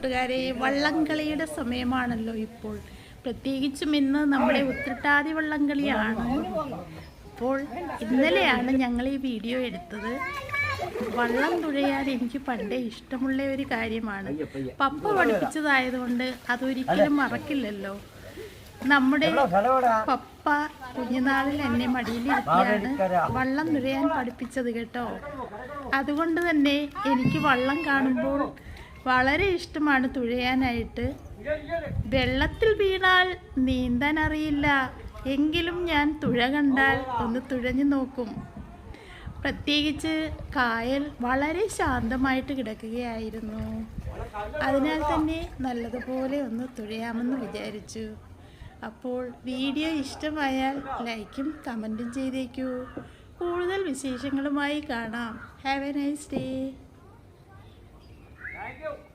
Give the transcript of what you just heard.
കൂട്ടുകാരെ, വള്ളംകളിയുടെ സമയമാണല്ലോ ഇപ്പോൾ. പ്രത്യേകിച്ചും ഇന്ന് നമ്മുടെ ഉത്രട്ടാതി വള്ളംകളിയാണ്. അപ്പോൾ ഇന്നലെയാണ് ഞങ്ങൾ ഈ വീഡിയോ എടുത്തത്. വള്ളം തുഴയാൻ എനിക്ക് പണ്ടേ ഇഷ്ടമുള്ള ഒരു കാര്യമാണ്. പപ്പ പഠിപ്പിച്ചതായതുകൊണ്ട് അതൊരിക്കലും മറക്കില്ലല്ലോ. നമ്മുടെ പപ്പ കുഞ്ഞുനാളിൽ എന്നെ മടിയിലിരുത്തിയാണ് വള്ളം തുഴയാൻ പഠിപ്പിച്ചത് കേട്ടോ. അതുകൊണ്ട് തന്നെ എനിക്ക് വള്ളം കാണുമ്പോൾ വളരെ ഇഷ്ടമാണ് തുഴയാനായിട്ട്. വെള്ളത്തിൽ വീണാൽ നീന്താൻ അറിയില്ല, എങ്കിലും ഞാൻ തുഴ കണ്ടാൽ ഒന്ന് തുഴഞ്ഞു നോക്കും. പ്രത്യേകിച്ച് കായൽ വളരെ ശാന്തമായിട്ട് കിടക്കുകയായിരുന്നു. അതിനാൽ തന്നെ നല്ലതുപോലെ ഒന്ന് തുഴയാമെന്ന് വിചാരിച്ചു. അപ്പോൾ വീഡിയോ ഇഷ്ടമായാൽ ലൈക്കും കമൻറ്റും ചെയ്തേക്കൂ. കൂടുതൽ വിശേഷങ്ങളുമായി കാണാം. Have A nice day.